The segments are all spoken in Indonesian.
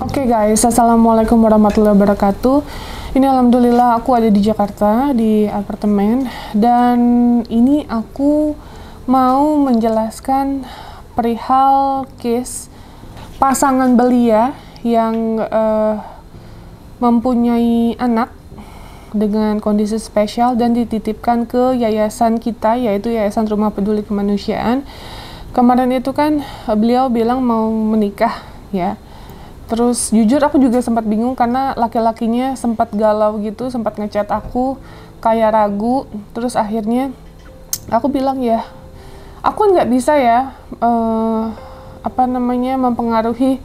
Oke guys, assalamualaikum warahmatullahi wabarakatuh. Ini alhamdulillah aku ada di Jakarta di apartemen, dan ini aku mau menjelaskan perihal case pasangan belia yang mempunyai anak dengan kondisi spesial dan dititipkan ke yayasan kita, yaitu Yayasan Rumah Peduli Kemanusiaan. Kemarin itu kan beliau bilang mau menikah ya. Terus jujur aku juga sempat bingung karena laki-lakinya sempat galau gitu, sempat ngechat aku kayak ragu. Terus akhirnya aku bilang ya, aku nggak bisa ya mempengaruhi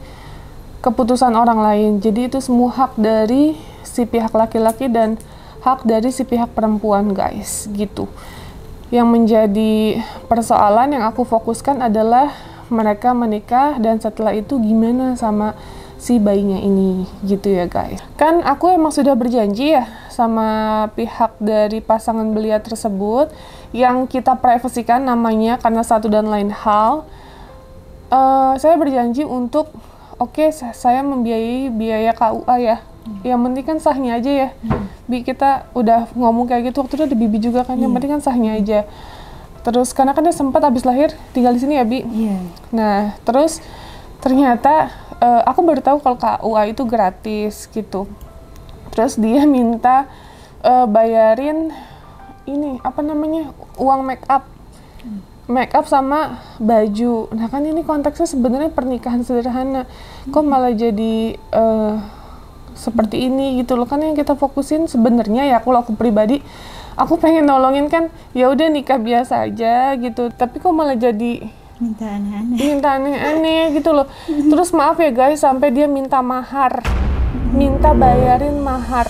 keputusan orang lain. Jadi itu semua hak dari si pihak laki-laki dan hak dari si pihak perempuan guys, gitu. Yang menjadi persoalan yang aku fokuskan adalah mereka menikah dan setelah itu gimana sama si bayinya ini, gitu ya guys. Kan aku emang sudah berjanji ya sama pihak dari pasangan belia tersebut yang kita privasikan namanya karena satu dan lain hal. Saya berjanji untuk saya membiayai biaya KUA ya. Yang penting kan sahnya aja ya. Bi, kita udah ngomong kayak gitu waktu itu ada Bibi juga kan, yang penting kan sahnya aja. Terus karena kan dia sempat habis lahir tinggal di sini ya Bi. Nah terus ternyata aku baru tahu kalau KUA itu gratis gitu. Terus dia minta bayarin ini uang make up sama baju. Nah kan ini konteksnya sebenarnya pernikahan sederhana, kok malah jadi seperti ini gitu loh. Kan yang kita fokusin sebenarnya ya, kalau aku pribadi aku pengen nolongin kan ya udah nikah biasa aja gitu, tapi kok malah jadi minta aneh-aneh gitu loh. Terus maaf ya guys, sampai dia minta mahar, minta bayarin mahar.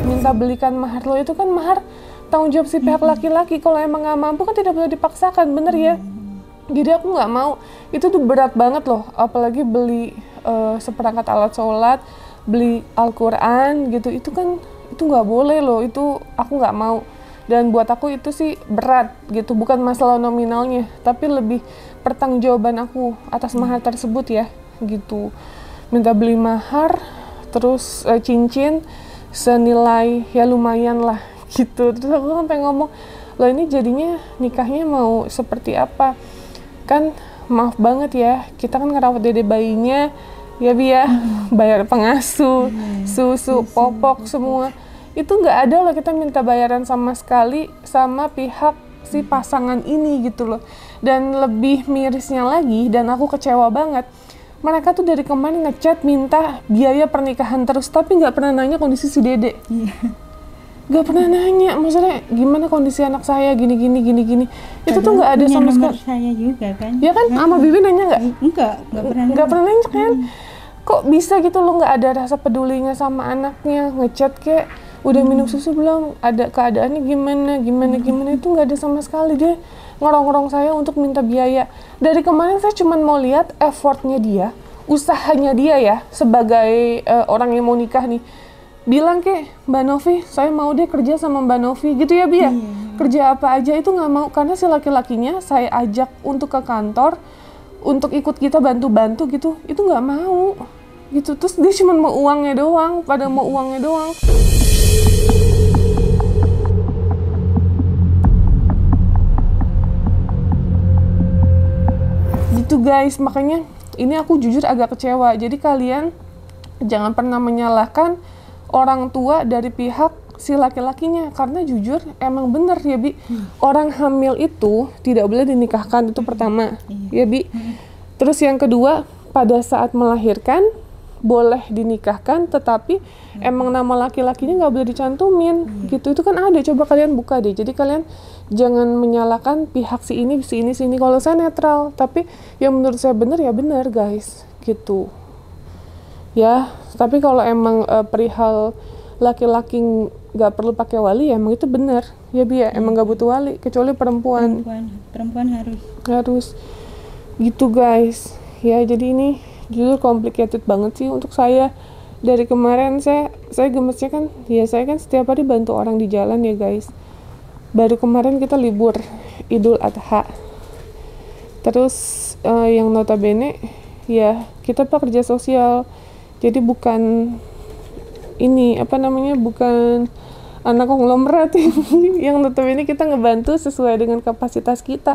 Minta belikan mahar lo, itu kan mahar tanggung jawab si pihak laki-laki. Kalau emang nggak mampu kan tidak boleh dipaksakan, bener ya. Jadi aku nggak mau, itu tuh berat banget loh, apalagi beli seperangkat alat sholat, beli Al-Quran gitu, itu nggak boleh loh, itu aku nggak mau. Dan buat aku itu sih berat gitu, bukan masalah nominalnya, tapi lebih pertanggungjawaban aku atas mahar tersebut ya gitu. Minta beli mahar, terus cincin senilai ya lumayan lah gitu. Terus aku sampai ngomong, loh ini jadinya nikahnya mau seperti apa? Kan maaf banget ya, kita kan ngerawat dede bayinya ya Bi ya, bayar pengasuh, susu, popok semua. Itu nggak ada loh kita minta bayaran sama sekali sama pihak si pasangan ini gitu loh. Dan lebih mirisnya lagi, dan aku kecewa banget, mereka tuh dari kemarin ngechat minta biaya pernikahan terus, tapi nggak pernah nanya kondisi si dede. Gak pernah nanya, maksudnya gimana kondisi anak saya, gini. Itu tuh nggak ada sama sekali. Saya juga kan. Ya kan, sama Bibi nanya nggak? Nggak pernah nanya kan. Kok bisa gitu lo nggak ada rasa pedulinya sama anaknya, ngechat kayak udah minum susu belum, ada keadaannya gimana, itu nggak ada sama sekali. Dia ngorong-ngorong saya untuk minta biaya. Dari kemarin saya cuma mau lihat effortnya dia, usahanya dia ya, sebagai orang yang mau nikah nih. Bilang Mbak Novi, saya mau deh kerja sama Mbak Novi gitu ya Bi ya. Kerja apa aja itu nggak mau, karena si laki-lakinya saya ajak untuk ke kantor untuk ikut kita bantu-bantu gitu, itu nggak mau gitu. Terus dia cuma mau uangnya doang, pada mau uangnya doang. Gitu guys, makanya ini aku jujur agak kecewa. Jadi kalian jangan pernah menyalahkan orang tua dari pihak si laki-lakinya, karena jujur emang bener ya Bi, orang hamil itu tidak boleh dinikahkan, itu pertama ya Bi. Terus yang kedua, pada saat melahirkan boleh dinikahkan, tetapi emang nama laki-lakinya nggak boleh dicantumin gitu. Itu kan ada, coba kalian buka deh. Jadi kalian jangan menyalahkan pihak si ini. Kalau saya netral, tapi yang menurut saya bener ya bener guys gitu ya. Tapi kalau emang perihal laki-laki nggak perlu pakai wali, ya emang itu benar ya Bi ya, emang nggak butuh wali kecuali perempuan harus gitu guys ya. Jadi ini jujur complicated banget sih untuk saya dari kemarin saya gemesnya kan, ya saya kan setiap hari bantu orang di jalan ya guys. Baru kemarin kita libur Idul Adha. Terus yang notabene ya kita pekerja sosial. Jadi bukan ini bukan anak konglomerat yang notabene kita ngebantu sesuai dengan kapasitas kita.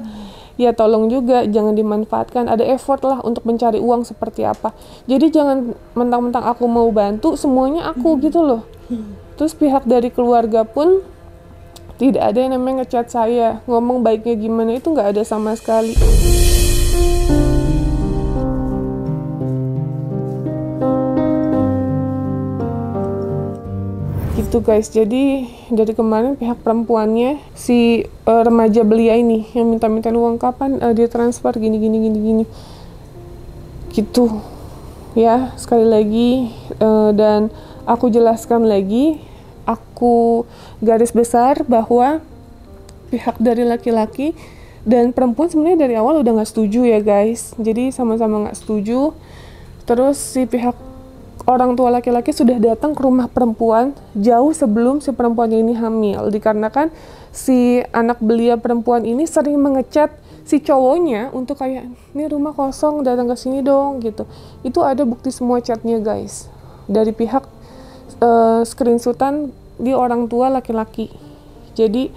Ya tolong juga jangan dimanfaatkan, ada effort lah untuk mencari uang seperti apa. Jadi jangan mentang-mentang aku mau bantu semuanya aku gitu loh. Terus pihak dari keluarga pun tidak ada yang namanya ngechat saya ngomong baiknya gimana, itu nggak ada sama sekali. Gitu guys, jadi dari kemarin pihak perempuannya si remaja belia ini yang minta-minta uang kapan dia transfer gini gitu ya. Sekali lagi dan aku jelaskan lagi, aku garis besar bahwa pihak dari laki-laki dan perempuan sebenarnya dari awal udah nggak setuju ya guys, jadi sama-sama nggak setuju. Terus si pihak orang tua laki-laki sudah datang ke rumah perempuan jauh sebelum si perempuannya ini hamil, dikarenakan si anak belia perempuan ini sering mengechat si cowoknya untuk kayak, ini rumah kosong datang ke sini dong gitu. Itu ada bukti semua chatnya guys, dari pihak screenshotan di orang tua laki-laki. Jadi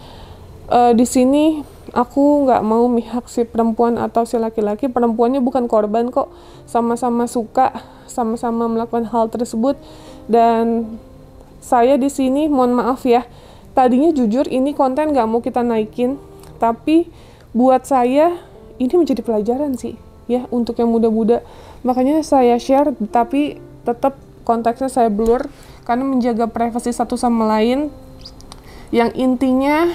di sini aku nggak mau mihak si perempuan atau si laki-laki. Perempuannya bukan korban kok, sama-sama suka, sama-sama melakukan hal tersebut. Dan saya di sini mohon maaf ya, tadinya jujur ini konten nggak mau kita naikin, tapi buat saya ini menjadi pelajaran sih ya untuk yang muda-muda. Makanya saya share, tapi tetap konteksnya saya blur karena menjaga privasi satu sama lain, yang intinya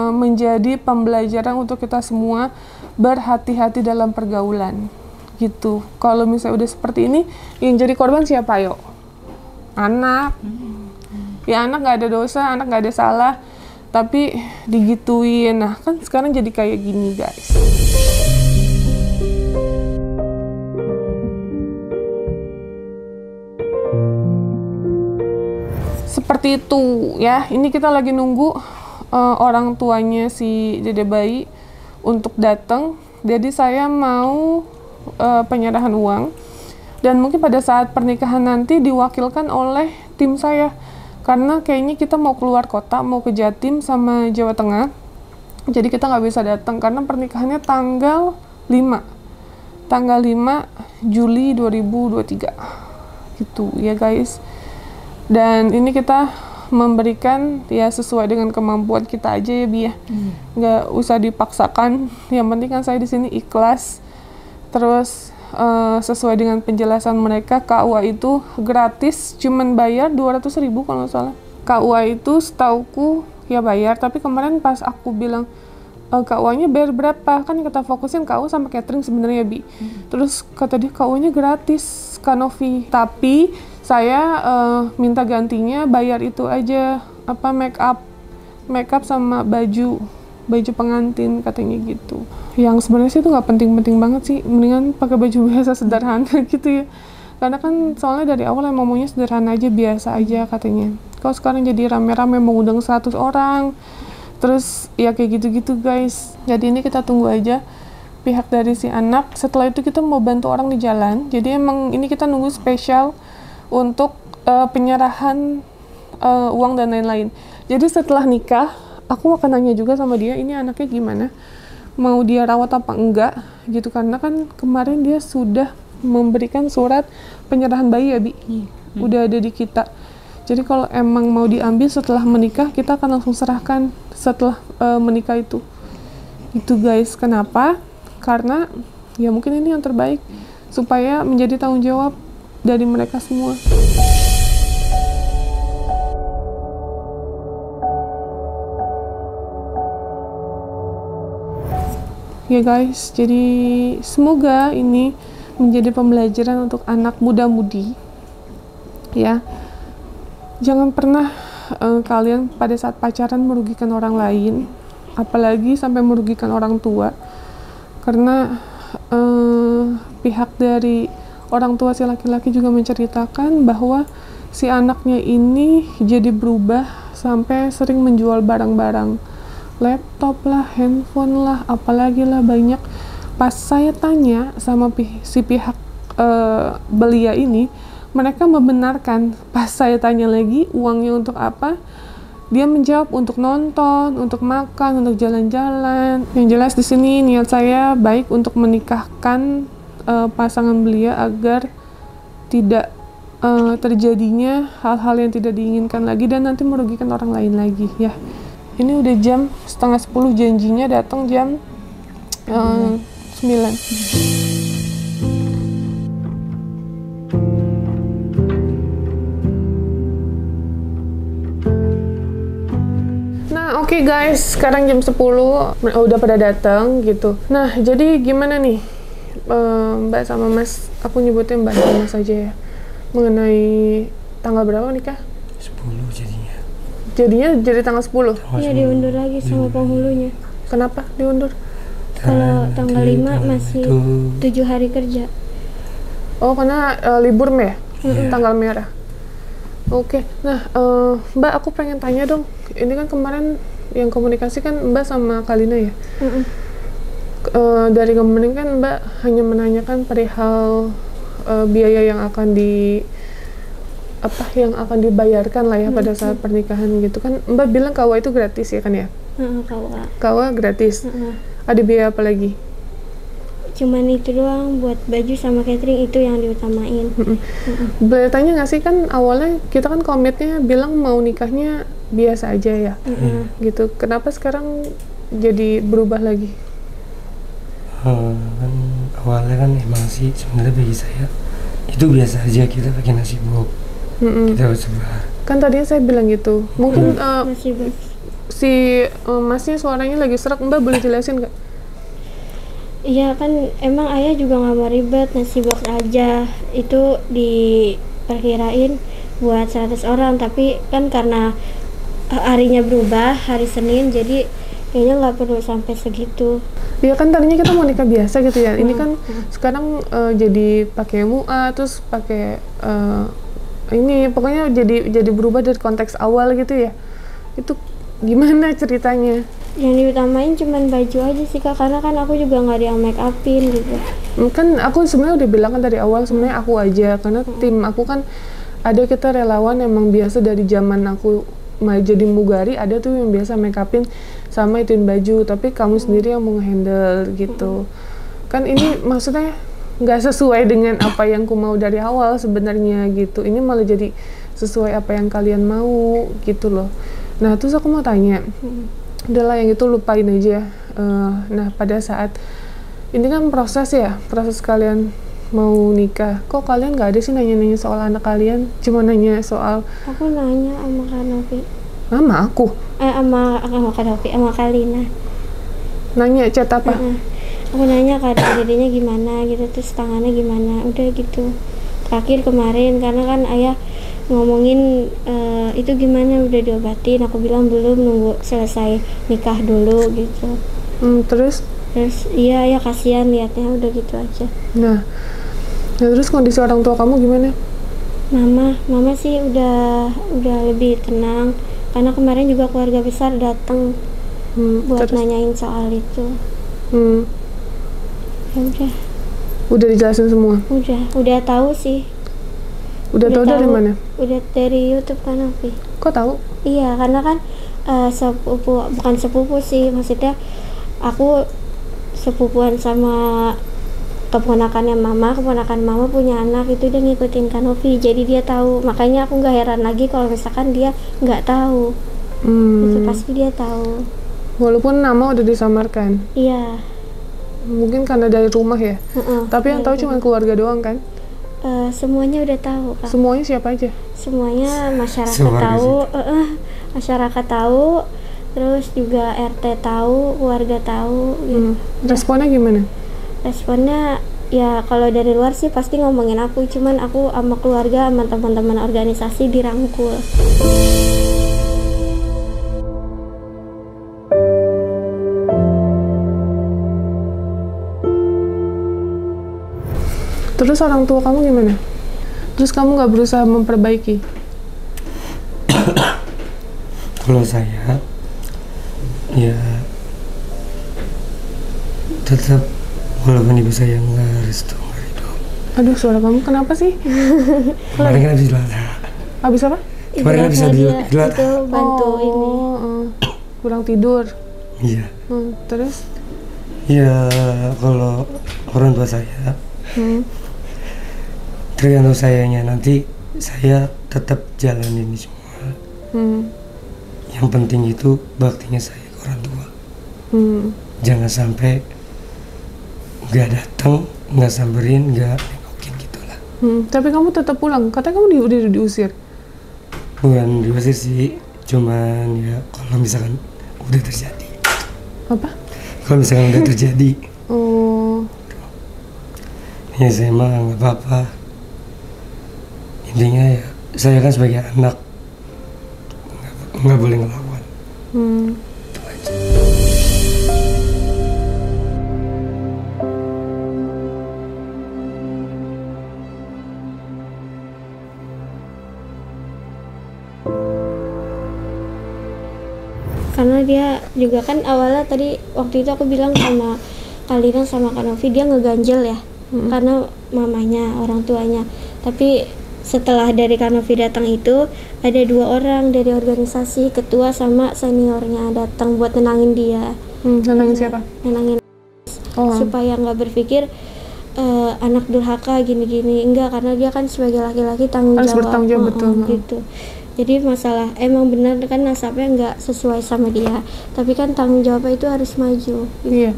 menjadi pembelajaran untuk kita semua berhati-hati dalam pergaulan gitu. Kalau misalnya udah seperti ini, yang jadi korban siapa yuk? Anak. Ya anak nggak ada dosa, anak nggak ada salah, tapi digituin. Nah kan sekarang jadi kayak gini guys. Seperti itu ya. Ini kita lagi nunggu orang tuanya si dede bayi untuk datang. Jadi saya mau penyerahan uang, dan mungkin pada saat pernikahan nanti diwakilkan oleh tim saya, karena kayaknya kita mau keluar kota, mau ke Jatim sama Jawa Tengah. Jadi kita nggak bisa datang karena pernikahannya tanggal 5 Juli 2023 gitu ya guys. Dan ini kita memberikan ya sesuai dengan kemampuan kita aja ya Bi ya. Nggak usah dipaksakan, yang penting kan saya di sini ikhlas. Terus sesuai dengan penjelasan mereka, KUA itu gratis, cuman bayar 200.000 kalau nggak salah. KUA itu setauku ya bayar, tapi kemarin pas aku bilang KUA-nya bayar berapa, kan kita fokusin KUA sama catering sebenarnya Bi. Terus kata dia KUA-nya gratis Kanovi, tapi saya minta gantinya bayar itu aja, make up sama baju pengantin katanya gitu. Yang sebenarnya sih itu nggak penting-penting banget sih, mendingan pakai baju biasa sederhana gitu ya. Karena kan soalnya dari awal emang maunya sederhana aja, biasa aja katanya. Kalau sekarang jadi rame-rame mengundang 100 orang, terus ya kayak gitu-gitu guys. Jadi ini kita tunggu aja pihak dari si anak. Setelah itu kita mau bantu orang di jalan. Jadi emang ini kita nunggu spesial untuk penyerahan uang dan lain-lain. Jadi setelah nikah, aku akan nanya juga sama dia, ini anaknya gimana, mau dia rawat apa enggak gitu, karena kan kemarin dia sudah memberikan surat penyerahan bayi ya Bi, udah ada di kita. Jadi kalau emang mau diambil setelah menikah, kita akan langsung serahkan setelah menikah itu guys. Kenapa? Karena ya mungkin ini yang terbaik supaya menjadi tanggung jawab dari mereka semua. Ya guys, jadi semoga ini menjadi pembelajaran untuk anak muda-mudi ya. Jangan pernah kalian pada saat pacaran merugikan orang lain, apalagi sampai merugikan orang tua, karena pihak dari orang tua si laki-laki juga menceritakan bahwa si anaknya ini jadi berubah sampai sering menjual barang-barang, laptop lah, handphone lah, apalagi lah banyak. Pas saya tanya sama si pihak belia ini, mereka membenarkan. Pas saya tanya lagi uangnya untuk apa, dia menjawab untuk nonton, untuk makan, untuk jalan-jalan. Yang jelas di sini niat saya baik untuk menikahkan pasangan belia agar tidak terjadinya hal-hal yang tidak diinginkan lagi dan nanti merugikan orang lain lagi ya. Ini udah jam 9:30, janjinya datang jam 9. Nah, oke guys, sekarang jam 10, udah pada datang gitu. Nah, jadi gimana nih Mbak sama Mas, aku nyebutnya Mbak sama Mas aja ya, mengenai tanggal berapa nikah? 10 jadinya. Jadinya jadi tanggal 10? Iya, diundur lagi sama penghulunya. Kenapa diundur? Kalau tanggal 5 masih 7 hari kerja. Oh, karena libur ya? Tanggal merah. Oke, nah Mbak, aku pengen tanya dong. Ini kan kemarin yang komunikasi kan Mbak sama Kalina ya? Dari kemarin kan Mbak hanya menanyakan perihal biaya yang akan yang akan dibayarkan lah ya pada saat pernikahan gitu kan. Mbak bilang KUA itu gratis ya kan ya? KUA gratis. Ada biaya apa lagi? Cuman itu doang, buat baju sama catering itu yang diutamain. Boleh tanya nggak sih, kan awalnya kita kan komitnya bilang mau nikahnya biasa aja ya, gitu. Kenapa sekarang jadi berubah lagi? Kan awalnya kan emang sih sebenarnya bagi saya itu biasa aja, kita pakai nasi buk, kita bersebar. Kan tadinya saya bilang gitu. Mungkin si masnya suaranya lagi serak, Mbak boleh jelasin nggak? Iya kan, emang ayah juga nggak mau ribet, nasi box aja itu diperkirain buat 100 orang, tapi kan karena harinya berubah, hari Senin, jadi kayaknya nggak perlu sampai segitu. Iya kan tadinya kita mau nikah biasa gitu ya, ini kan sekarang jadi pakai MUA, terus pakai ini pokoknya jadi berubah dari konteks awal gitu ya. Itu gimana ceritanya? Yang diutamain cuman baju aja sih Kak, karena kan aku juga nggak ada yang make upin gitu. Kan aku sebenarnya udah bilang kan dari awal sebenarnya aku aja, karena tim aku kan ada, kita relawan emang biasa dari zaman aku jadi mugari, ada tuh yang biasa make upin sama ituin baju, tapi kamu sendiri yang mau nge-handle gitu. Kan ini maksudnya nggak sesuai dengan apa yang ku mau dari awal sebenarnya gitu. Ini malah jadi sesuai apa yang kalian mau gitu loh. Nah terus aku mau tanya, udahlah yang itu lupain aja. Nah pada saat ini kan proses kalian mau nikah, kok kalian nggak ada sih nanya-nanya soal anak kalian, cuma nanya soal. Aku nanya sama Kak Novi. Sama aku? Sama Kak Novi, sama Kalina. Nanya chat apa? Aku nanya keadaan dedenya gimana gitu, terus tangannya gimana, udah gitu. Terakhir kemarin karena kan ayah ngomongin itu gimana, udah diobatin, aku bilang belum, nunggu selesai nikah dulu gitu. Terus iya ya, kasihan liatnya, udah gitu aja. Nah terus kondisi orang tua kamu gimana? Mama sih udah lebih tenang, karena kemarin juga keluarga besar datang buat nanyain soal itu. Ya udah dijelasin semua? Udah tahu sih. Udah tahu dari mana? Udah dari YouTube kan Novi. Kok tahu? Iya, karena kan bukan sepupu sih, maksudnya aku sepupuan sama keponakan mama punya anak, itu dia ngikutin Kak Novi, jadi dia tahu. Makanya aku nggak heran lagi kalau misalkan dia nggak tahu. Itu pasti dia tahu. Walaupun nama udah disamarkan. Iya. Mungkin karena dari rumah ya. Tapi yang tahu cuma keluarga doang kan? Semuanya udah tahu Kak. Semuanya siapa aja? Semuanya masyarakat tahu, masyarakat tahu, terus juga RT tahu, keluarga tahu. Gitu. Responnya gimana? Responnya ya kalau dari luar sih pasti ngomongin aku, cuman aku sama keluarga sama teman-teman organisasi dirangkul. Terus orang tua kamu gimana? Terus kamu nggak berusaha memperbaiki? Kalau saya ya tetap walaupun ibu saya nggak restu, nggak ridho. Aduh, suara kamu kenapa sih? Kemarin kan habis dilata. Habis apa? Kemarin kan bisa dia dilata. itu bantu ini. Kurang tidur. Iya. Terus? Ya kalau orang tua saya Hmm. tergantung sayanya, nanti saya tetap jalan ini semua. Yang penting itu baktinya saya ke orang tua. Jangan sampai nggak datang, nggak samperin, nggak nengokin gitulah. Tapi kamu tetap pulang. Katanya kamu udah diusir. Bukan diusir sih, cuman ya kalau misalkan udah terjadi. Apa? Kalau misalkan udah terjadi, Oh. ya saya mah nggak apa-apa. Intinya ya saya kan sebagai anak nggak boleh ngelawan. Itu aja. Karena dia juga kan awalnya tadi waktu itu aku bilang sama Kalina sama Kak Novi, dia ngeganjel ya, karena mamanya, orang tuanya. Tapi setelah dari Kak Novi datang itu ada 2 orang dari organisasi, ketua sama seniornya datang buat nenangin dia. Nenangin siapa? Nenangin supaya nggak berpikir anak durhaka gini-gini, enggak, karena dia kan sebagai laki-laki tanggung Harus jawab. bertanggung jawab, betul. Gitu. Jadi masalah emang benar kan nasabnya nggak sesuai sama dia, tapi kan tanggung jawabnya itu harus maju gitu. Iya.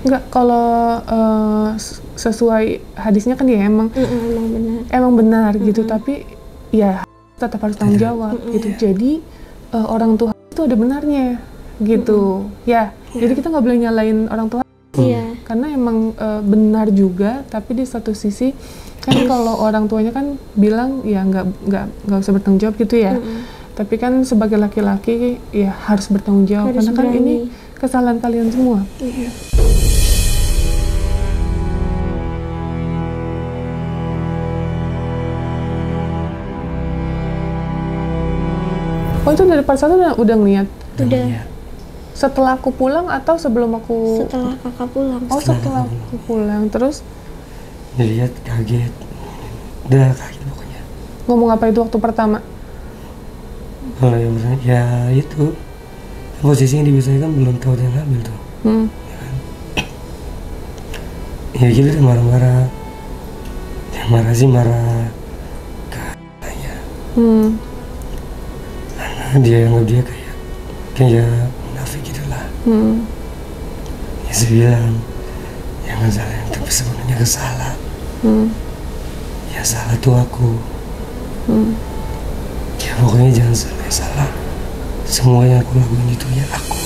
Enggak, kalau sesuai hadisnya kan ya emang Emang benar. gitu, tapi ya tetap harus tanggung jawab gitu. Jadi orang tua itu ada benarnya gitu. Ya, jadi kita nggak boleh nyalain orang tua. Iya. Karena emang benar juga, tapi di satu sisi kan kalau orang tuanya kan bilang ya nggak usah bertanggung jawab gitu ya. Tapi kan sebagai laki-laki ya harus bertanggung jawab, Harus karena kan berani. ini kesalahan kalian semua. Oh, itu dari part 1 udah ngeliat? Udah. Iya. Setelah aku pulang atau sebelum aku? Setelah kakak pulang. Oh, setelah aku pulang. Terus Dilihat kaget, udah kaget pokoknya. ngomong apa itu waktu pertama? Kalau yang bersama, ya itu posisinya di saya kan belum tahu dia ngambil tuh. Ya gitu dia marah-marah. Yang marah sih marah katanya. Karena dia anggap dia kayak munafik gitulah. Ya saya bilang, jangan salah, tapi sebenarnya kesalah. Ya salah tuh aku. Ya pokoknya jangan sampai salah. Semua yang aku lakuin itu ya aku.